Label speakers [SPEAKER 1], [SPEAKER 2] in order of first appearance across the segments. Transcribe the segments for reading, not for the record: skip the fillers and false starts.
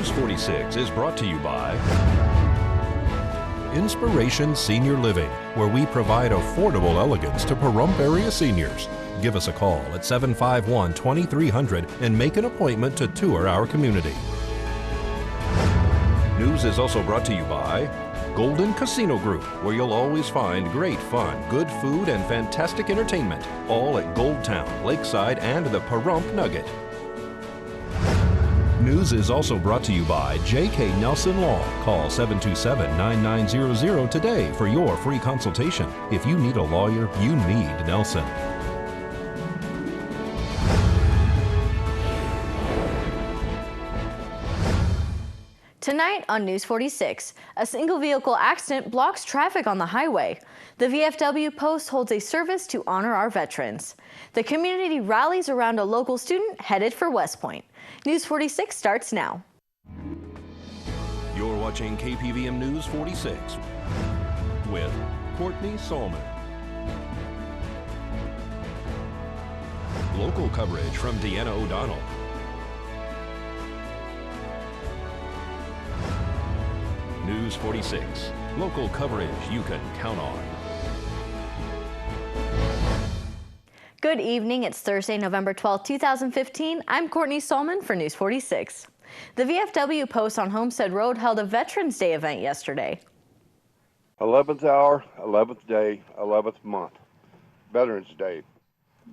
[SPEAKER 1] News 46 is brought to you by Inspiration Senior Living, where we provide affordable elegance to Pahrump area seniors. Give us a call at 751-2300 and make an appointment to tour our community. News is also brought to you by Golden Casino Group, where you'll always find great fun, good food, and fantastic entertainment, all at Gold Town, Lakeside, and the Pahrump Nugget. News is also brought to you by J.K. Nelson Law. Call 727-9900 today for your free consultation. If you need a lawyer, you need Nelson.
[SPEAKER 2] Tonight on News 46, a single vehicle accident blocks traffic on the highway. The VFW Post holds a service to honor our veterans. The community rallies around a local student headed for West Point. News 46 starts now.
[SPEAKER 1] You're watching KPVM News 46 with Courtney, Salmon. Local coverage from Deanna O'Donnell. News 46, local coverage you can count on.
[SPEAKER 2] Good evening. It's Thursday, November 12, 2015. I'm Courtney Salmon for News 46. The VFW Post on Homestead Road held a Veterans Day event yesterday.
[SPEAKER 3] 11th hour, 11th day, 11th month. Veterans Day.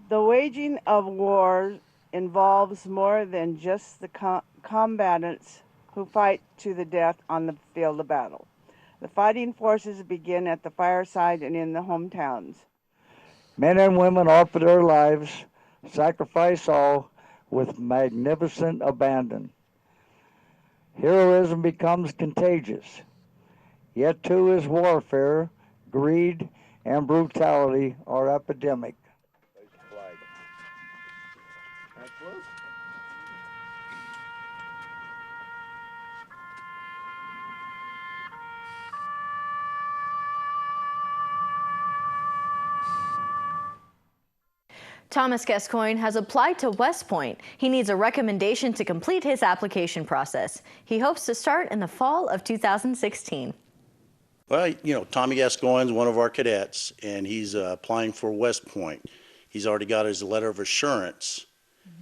[SPEAKER 4] The waging of war involves more than just the combatants who fight to the death on the field of battle. The fighting forces begin at the fireside and in the hometowns.
[SPEAKER 5] Men and women offer their lives, sacrifice all with magnificent abandon. Heroism becomes contagious. Yet too is warfare, greed, and brutality are epidemic.
[SPEAKER 2] Thomas Gascoigne has applied to West Point. He needs a recommendation to complete his application process. He hopes to start in the fall of 2016.
[SPEAKER 6] Well, you know, Tommy Gascoigne is one of our cadets, and he's applying for West Point. He's already got his letter of assurance,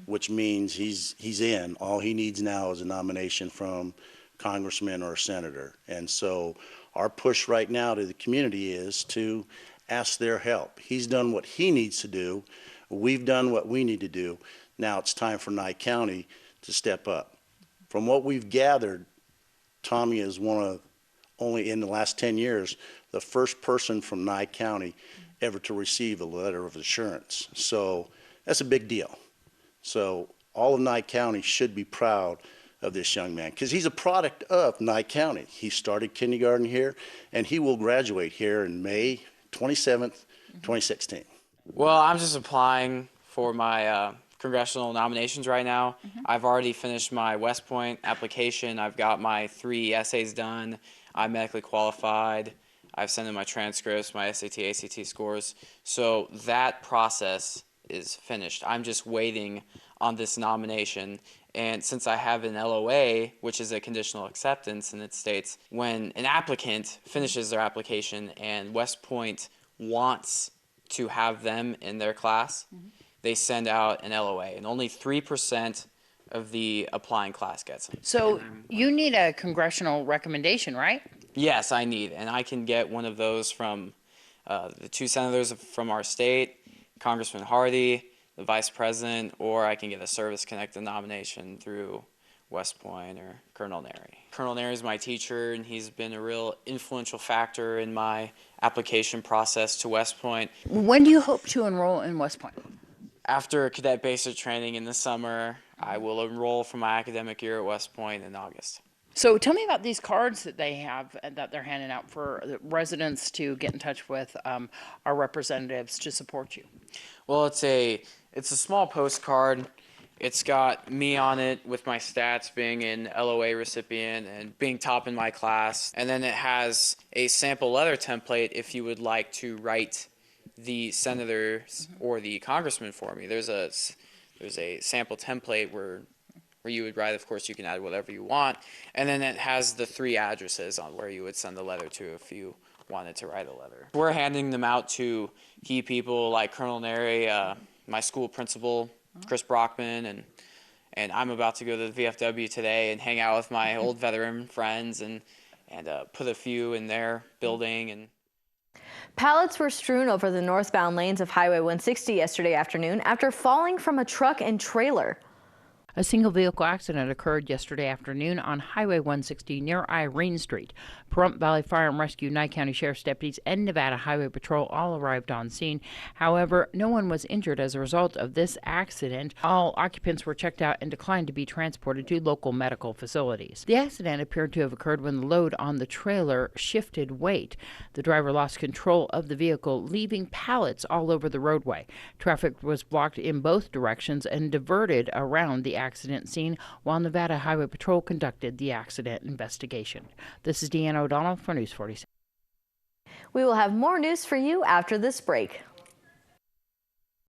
[SPEAKER 6] which means he's in. All he needs now is a nomination from congressman or a senator. And so our push right now to the community is to ask their help. He's done what he needs to do. We've done what we need to do. Now it's time for Nye County to step up. From what we've gathered, Tommy is one of, only in the last 10 years, the first person from Nye County ever to receive a letter of assurance. So that's a big deal. So all of Nye County should be proud of this young man because he's a product of Nye County. He started kindergarten here and he will graduate here in May 27th, 2016.
[SPEAKER 7] Well, I'm just applying for my congressional nominations right now. I've already finished my West Point application. I've got my 3 essays done. I'm medically qualified. I've sent in my transcripts, my SAT, ACT scores. So that process is finished. I'm just waiting on this nomination. And since I have an LOA, which is a conditional acceptance, and it states when an applicant finishes their application and West Point wants to have them in their class, they send out an LOA, and only 3% of the applying class gets them.
[SPEAKER 8] So you need a congressional recommendation, right?
[SPEAKER 7] Yes, I need, and I can get one of those from the 2 senators from our state, Congressman Hardy, the vice president, or I can get a service-connected nomination through West Point or Colonel Neri. Colonel Neri is my teacher, and he's been a real influential factor in my application process to West Point.
[SPEAKER 8] When do you hope to enroll in West Point?
[SPEAKER 7] After cadet basic training in the summer, I will enroll for my academic year at West Point in August.
[SPEAKER 8] So tell me about these cards that they have and that they're handing out for the residents to get in touch with our representatives to support you.
[SPEAKER 7] Well, it's a small postcard. It's got me on it with my stats being an LOA recipient and being top in my class. And then it has a sample letter template if you would like to write the senators or the congressman for me. There's a sample template where where you would write. Of course, you can add whatever you want. And then it has the 3 addresses on where you would send the letter to if you wanted to write a letter. We're handing them out to key people like Colonel Neri, my school principal, Chris Brockman, and I'm about to go to the VFW today and hang out with my old veteran friends and put a few in their building. And
[SPEAKER 2] Pallets were strewn over the northbound lanes of Highway 160 yesterday afternoon after falling from a truck and trailer.
[SPEAKER 8] A single vehicle accident occurred yesterday afternoon on Highway 160 near Irene Street. Pahrump Valley Fire and Rescue, Nye County Sheriff's deputies, and Nevada Highway Patrol all arrived on scene. However, no one was injured as a result of this accident. All occupants were checked out and declined to be transported to local medical facilities. The accident appeared to have occurred when the load on the trailer shifted weight. The driver lost control of the vehicle, leaving pallets all over the roadway. Traffic was blocked in both directions and diverted around the accident scene while Nevada Highway Patrol conducted the accident investigation. This is Deanna O'Donnell for News 46.
[SPEAKER 2] We will have more news for you after this break.